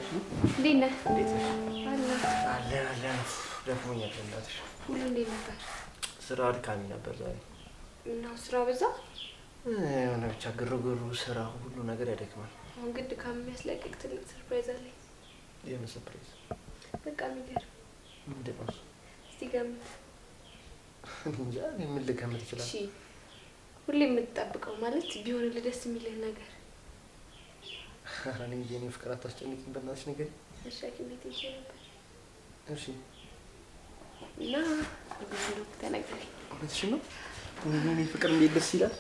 እንዴት ነህ? አለን ደክሞኛል። እንዳትሽ ሁሉ እንዴት ነበር? ስራ አድካሚ ነበር ዛሬ። እና ስራ በዛ? የሆነ ብቻ ግርግሩ፣ ስራ፣ ሁሉ ነገር ያደክማል። አሁን ግን ድካም የሚያስለቅቅ ትልቅ ሰርፕራይዝ አለኝ። የምን ሰርፕራይዝ? በቃ የሚገርም። ምንድን ነው? እስቲ ገምት። እንጃ ምን ልገምት ይችላል? እሺ ሁሌ የምትጠብቀው ማለት ቢሆንልህ ደስ የሚልህ ነገር። እኔ የኔ ፍቅር አታስጨንቂኝ በእናትሽ ነገር። እሺ ሐኪም ቤት ሄጄ ነበር። እሺ እና ብዙ ተነገረኝ። እውነትሽን ነው? የኔ ፍቅር እንዴት ደስ ይላል።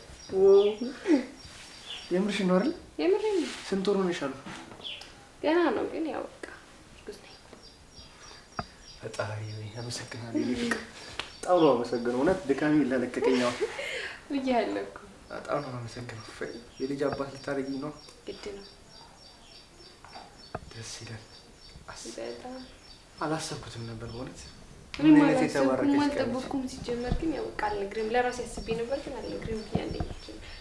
የምርሽን ነው አይደል? የምሬን ነው። ስንት ወር ሆነሻል? ገና ነው ግን ያው በቃ እርጉዝ ነኝ። ፈጣሪ አመሰግናለሁ። የኔ ፍቅር በጣም ነው አመሰግነው። እውነት ድካሜ ለለቀቀኝ ነው ብያለሁ እኮ። በጣም ነው አመሰግነው። የልጅ አባት ልታደርጊኝ ነው? ግድ ነው። ደስ ይላል። በጣም አላሰብኩትም ነበር በእውነት። ምን አይነት የተባረከች አልጠበኩም። ሲጀመር ግን ያው ቃል ነግሬም ለራሴ አስቤ ነበር ግን አልነግሬም ብያለሁ።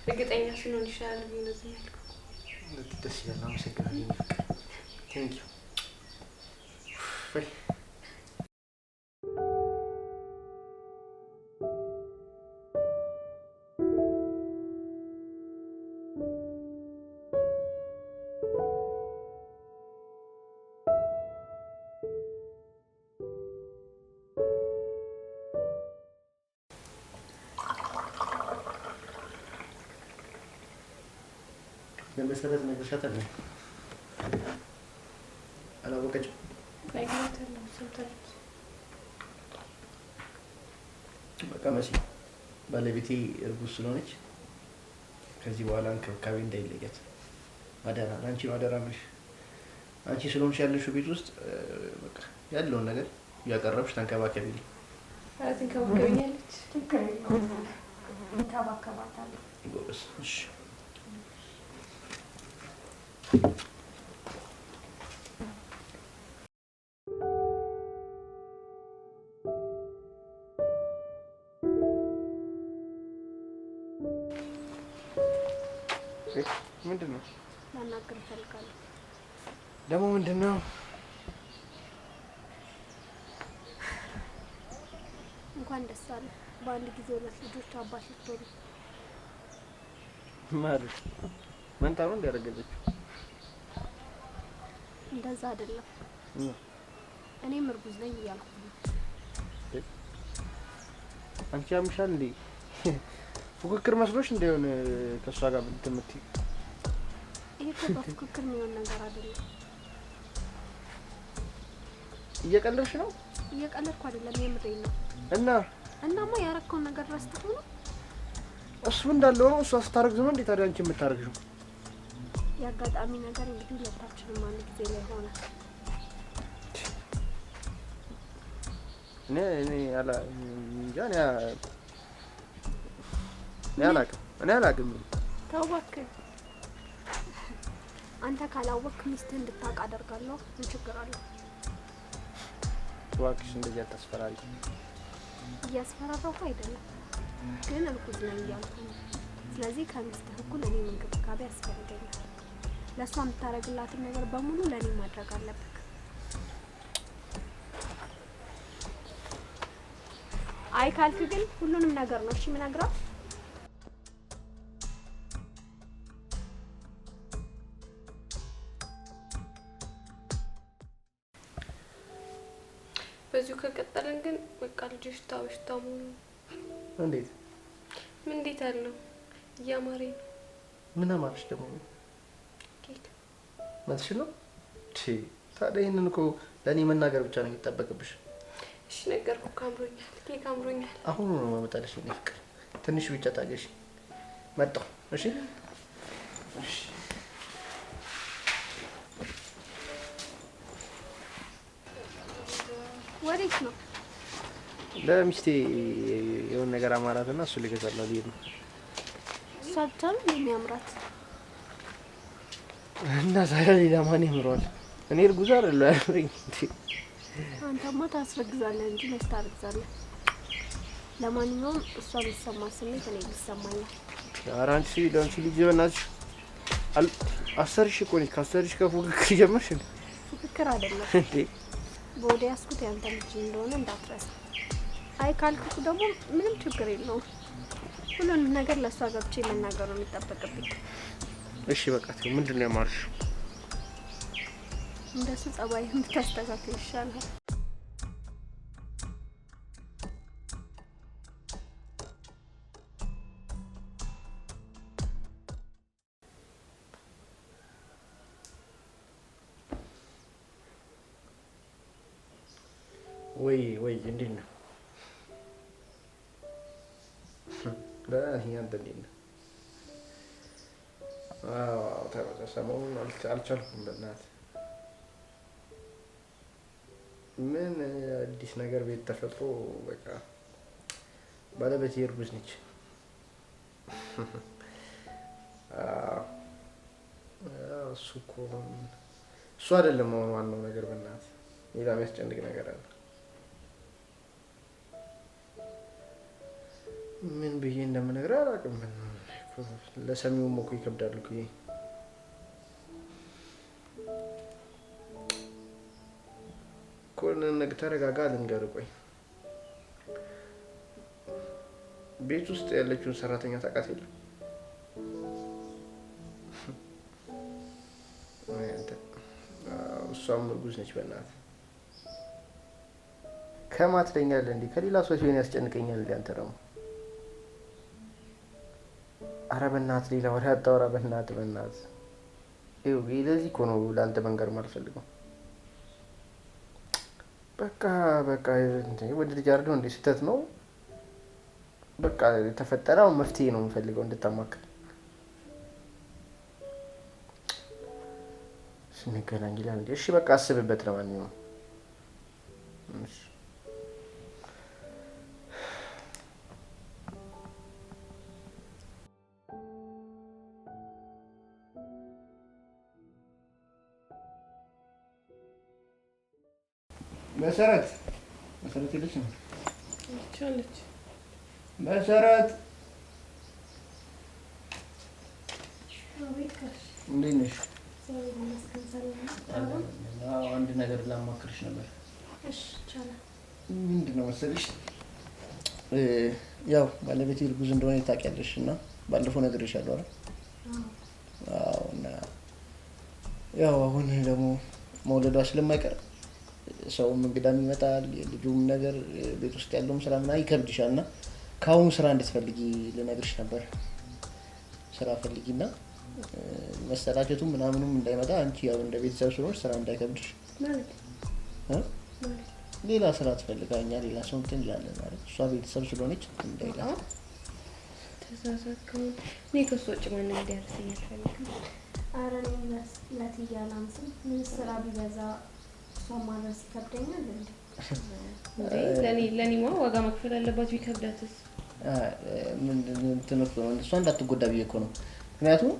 እርግጠኛ ስለሆነ ይሻላል ብዬ ነው ዝም ያልኩት። ደስ ይላል። አመሰግናለሁ። ቴንክ ዩ። ለመሰረት ነግሬሻታለሁ። አላወቀችም። በቃ መሲ ባለቤቴ እርጉዝ ስለሆነች ከዚህ በኋላ እንክብካቤ እንዳይለያት አደራ። አንቺ አደራ ነሽ። አንቺ ስለሆንሽ ያለሽው ቤት ውስጥ በቃ ያለውን ነገር እያቀረብሽ ተንከባከቢልኝ። ትንከባከቢኛለች? እንከባከባታለሁ። ጎበዝ። እሺ ምንድን ነው? ላናግር እፈልጋለሁ። ደግሞ ምንድን ነው? እንኳን ደስ አለ። በአንድ ጊዜ 2 ልጆች አባት ልትሆኑ ማለት መንታ ነው እንዲያረገዘችው? እንደዛ አይደለም። እኔም እርጉዝ ነኝ እያልኩ ነው። አንቺ ያምሻል እንዴ? ፉክክር መስሎሽ እንደሆነ ከሷ ጋር ብትምትይ? ይሄ እኮ በፉክክር የሚሆን ነገር አይደለም። እየቀለድሽ ነው? እየቀለድኩ አይደለም፣ የምሬን ነው። እናማ ያረከውን ነገር ረስተኸው ነው? እሱ እንዳለው ነው። እሷ ስታረግዝ ነው እንዴ ታዲያ አንቺ የምታረግዥው? የአጋጣሚ ነገር እንግዲህ ሁለታችንም አንድ ጊዜ ላይ ሆነ። እኔ አላውቅም። ተው እባክህ። አንተ ካላወቅክ ሚስትህ እንድታውቅ አደርጋለሁ። ምን ችግር አለው? እባክሽ እንደዚህ አታስፈራሪ። እያስፈራራሁ አይደለም፣ ግን እርጉዝ ነኝ እያልኩ ነው። ስለዚህ ከሚስትህ እኩል እኔም እንክብካቤ ያስፈልገኛል። ለእሷ የምታደርግላትን ነገር በሙሉ ለእኔ ማድረግ አለብህ። አይ ካልክ ግን ሁሉንም ነገር ነው እሺ የምነግራት። በዚሁ ከቀጠለን ግን በቃ ልጆች ታውሽታሙ። እንዴት ምን እንዴት አለው? እያማረኝ ነው። ምን አማረሽ ደግሞ? ኬክ ማለትሽ ነው? ታዲያ ይሄንን እኮ ለእኔ መናገር ብቻ ነው የሚጠበቅብሽ። እሺ ነገርኩ። አምሮኛል፣ ኬክ አምሮኛል። አሁን ነው ማመጣልሽ። የኔ ፍቅር ትንሽ ብቻ ታገሽ። መጣሁ። እሺ እሺ። ወዴት ነው? ለሚስቴ የሆነ ነገር አማራትና እሱ ሊገዛላት ልሄድ ነው። እሷ ብቻ ነው የሚያምራት እና ዛሬ ሌላ ማን ያምረዋል? እኔ እርጉዝ አይደለሁ ያምረኝ እንዴ? አንተማ ታስረግዛለህ እንጂ መች ታረግዛለህ? ለማንኛውም እሷ ቢሰማ ስሜት እኔ ይሰማኛል። ኧረ አንቺ ለአንቺ ልጅ በእናትሽ አሰርሽ እኮ ነሽ። ካሰርሽ ከፉክክር ጀመርሽ እንዴ? ፍክክር አይደለም በወደ ያስኩት ያንተ ልጅ እንደሆነ እንዳትረሳ። አይ ካልኩት ደግሞ ምንም ችግር የለውም። ሁሉንም ነገር ለእሷ ገብቼ መናገር ነው የሚጠበቅብኝ። እሺ በቃ ምንድን ነው ያማርሽ? እንደሱ ጸባይ ብታስተካክል ይሻላል። ወይ እንዴት ነው? አንተ እንዴት ነህ? ሰሞኑን አልቻልኩም። በእናትህ ምን አዲስ ነገር ቤት ተፈጥሮ በቃ ባለቤቴ እርጉዝ ነች። እሱ እኮ እሱ አይደለም አሁን ዋናው ነገር። በእናትህ ሌላ የሚያስጨንቅ ነገር አለ። ምን ብዬ እንደምነግርህ አላውቅም። ለሰሚውም እኮ ይከብዳል እኮ ይሄ። ተረጋጋ፣ ልንገርህ። ቆይ ቤት ውስጥ ያለችውን ሰራተኛ ታውቃት የለም? እሷም እርጉዝ ነች። በእናትህ ከማን ትለኛለህ እንዴ? ከሌላ ሰው ሲሆን ያስጨንቀኛል እንዴ? አንተ ደግሞ ኧረ በእናትህ ሌላ ወሬ አታውራ። በእናትህ ይኸው ለዚህ እኮ ነው ለአንተ መንገር የማልፈልገው። በቃ ወደ ልጅ አይደለም እንደ ስህተት ነው። በቃ የተፈጠረው መፍትሄ ነው የምፈልገው እንድታማክል። ስንገናኝ ይላል እንዴ? እሺ በቃ አስብበት። ለማንኛውም እሺ መሰረት የለች ነው ይቻለች። መሰረት እንዴት ነሽ? አንድ ነገር ላማክርሽ ነበር። ምንድን ነው መሰለሽ፣ ያው ባለቤቴ እርጉዝ እንደሆነ ታውቂያለሽ እና ባለፈው ነግሬሻለሁ አይደል? አዎ። እና ያው አሁን ደግሞ መውለዷ ስለማይቀር ሰውም እንግዳም ይመጣል። የልጁም ነገር ቤት ውስጥ ያለውም ስራ ምናምን ይከብድሻል እና ከአሁኑ ስራ እንድትፈልጊ ልነግርሽ ነበር። ስራ ፈልጊና መሰላቸቱም ምናምኑም እንዳይመጣ አንቺ ያው እንደ ቤተሰብ ስለሆንሽ ስራ እንዳይከብድሽ ሌላ ስራ ትፈልጋኛ ሌላ ሰው እንትን እንላለን ማለት እሷ ቤተሰብ ስለሆነች እንዳይላት። ተሳሳትከው። እኔ ከእሱ ውጭ ማንም እንዲያርሰኝ አልፈልግም። ኧረ እኔ ለትያ ላንስም ምን ስራ ቢበዛ እሷ ማድረስ ይከብደኛል እንዴ? ለእኔማ ዋጋ መክፈል አለባት። ቢከብዳትስ? እሷ እንዳትጎዳ ብዬ እኮ ነው። ምክንያቱም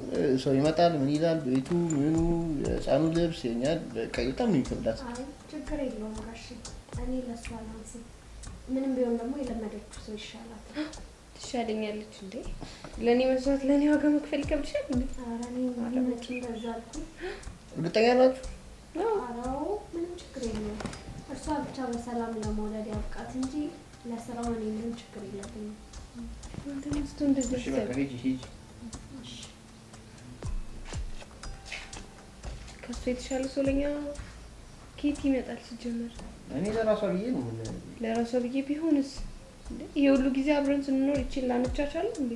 ሰው ይመጣል፣ ምን ይላል፣ ቤቱ ምኑ፣ የህፃኑ ልብስ የኛል በቃ በጣም ነው የሚከብዳት። ችግር የለውም ጋሽ፣ እኔ ለእሷ ላንስም። ምንም ቢሆን ደግሞ የለመደችው ሰው ይሻላል። ትሻለኛለች እንዴ? ለእኔ መስዋዕት ለእኔ ዋጋ መክፈል ይከብድሻል እንዴ? ኧረ እኔ መቼ እንደዛ አልኩኝ። እርግጠኛ ናችሁ? አዎ ምንም ችግር የለውም። እርሷ ብቻ በሰላም ለመውለድ ያብቃት እንጂ ለስራው እኔ ምንም ችግር የለብኝም። አንተ ነስቶ እንደዚህ ሂጂ። ከሱ የተሻለ ሰው ለኛ ኬት ይመጣል? ሲጀመር እኔ ለራሷ ብዬ ነው። ለራሷ ብዬ ቢሆንስ እንዴ? ይሄ ሁሉ ጊዜ አብረን ስንኖር ይችላል ላንቻቻል እንዴ?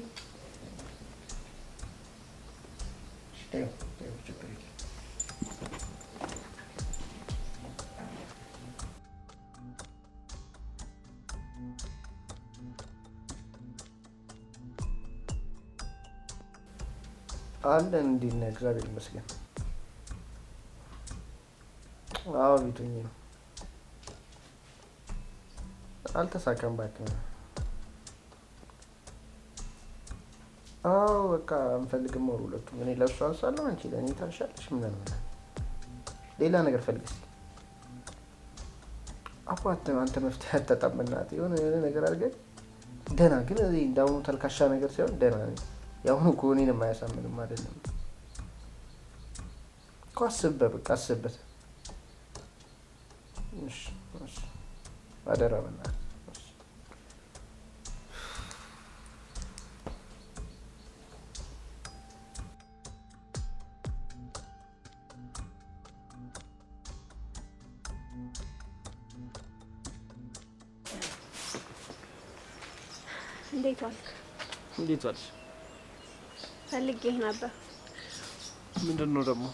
አለን እንዴት ነህ? እግዚአብሔር ይመስገን። አዎ ቤቱኝ ነው። አልተሳካም እባክህ። አዎ በቃ አንፈልግም ወር ሁለቱም። እኔ ለእሱ አንሳለሁ፣ አንቺ ለእኔ ታንሻለሽ ምናምን። ሌላ ነገር ፈልግ እስኪ። አባት አንተ መፍትሄ አታጣም። በእናትህ የሆነ ነገር አድርገህ ደህና ግን እንዳሁኑ ተልካሻ ነገር ሳይሆን ደህና ያሁኑ እኮ እኔንም አያሳምንም አይደለም እኮ። አስብበት በቃ አስብበት። እሺ አደራ በእናትህ። እንዴት ዋልክ? እንዴት ዋልሽ? ፈልጌህ ነበር። ምንድን ነው ደግሞ?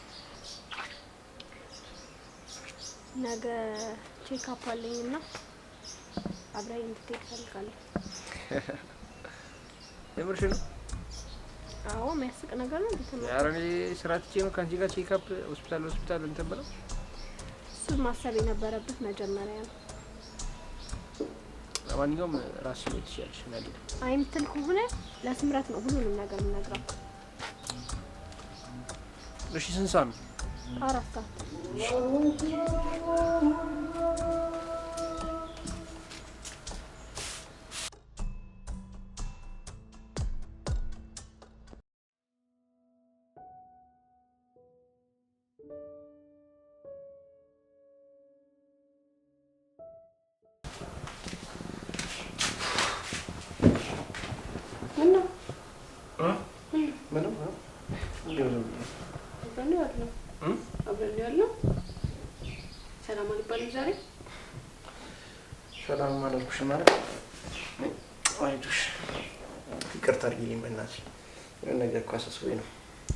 ነገ ቼክአፕ አለኝና አብረኸኝ እንድትሄድ እፈልጋለሁ። የምርሽ ነው? አዎ፣ የሚያስቅ ነገር ነው። እንዴት ነው? ኧረ እኔ ስራ ትቼ ነው ከአንቺ ጋር ቼክአፕ ሆስፒታል እንትን ብለው። እሱን ማሰብ የነበረብህ መጀመሪያ ነው። ለማንኛውም ራስሽ ነው ትችያለሽ። አይ የምትል ከሆነ ለስምረት ነው ሁሉንም ነገር የምነግረው። እሺ ስንት ሰዓት ነው? 4 ሰዓት። ሰላም አልባልም ዛሬ። ሰላም አልኩሽ ማለት አይዱሽ ይቅርታ አድርጊልኝ በእናትሽ። የሆነ ነገር እኮ አሳስቦኝ ነው።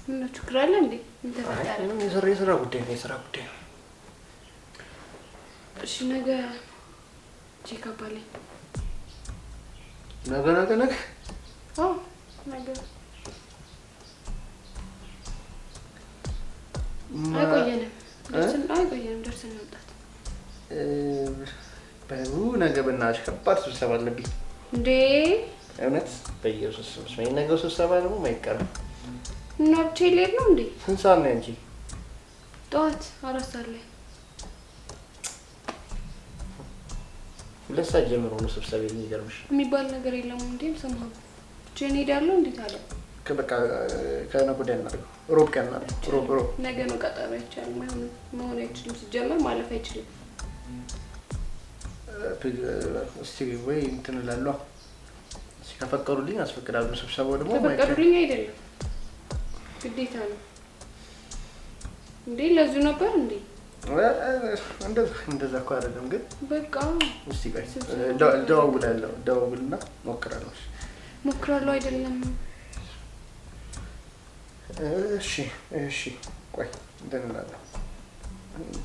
ምነው ችግር አለ እንዴ? ምን ተፈጠረ? የስራ ጉዳይ ነው። እሺ ነገ ቼክአፕ አለኝ። ነገ? አዎ ነገ። አይቆየንም ደርሰን መምጣት። ነገ በእናትሽ ከባድ ስብሰባ አለብኝ። እንዴ? እውነት በኢየሱስ ስም ነገው ስብሰባ ደግሞ አይቀርም። እና ብቻዬን ልሄድ ነው እንዴ? ስንት ሰዓት ነው አንቺ? ጠዋት 4 ሰዓት ላይ። 2 ሰዓት ጀምሮ ነው ስብሰባ የሚገርምሽ። የሚባል ነገር የለም እንዴ? ሰማሁ። ብቻዬን እሄዳለሁ። እንዴት አለ? በቃ ከነገ ወዲያ እናድርገው። ሮብ ቀን እናድርገው። ሮብ ነገ ነው ቀጠሮ። አይቻልም። መሆን አይችልም። ሲጀመር ማለፍ አይችልም። እስቲ ወይ እንትን እላለሁ። ከፈቀዱልኝ አስፈቅዳለሁ። ስብሰባው ደግሞ ከፈቀዱልኝ አይደለም ግዴታ ነው እንዴ? ለዚሁ ነበር እንዴ? እንደዛ እኮ አይደለም ግን በቃ እስቲ ቆይ ደውልና ሞክራለሁ አይደለም። እሺ ቆይ እንትን እላለሁ።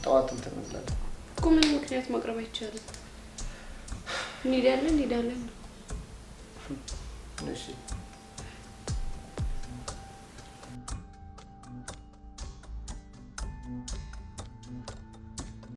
ጠዋት እንትን እላለሁ እኮ ምን ምክንያት ማቅረብ አይቻልም። እንሄዳለን። እሺ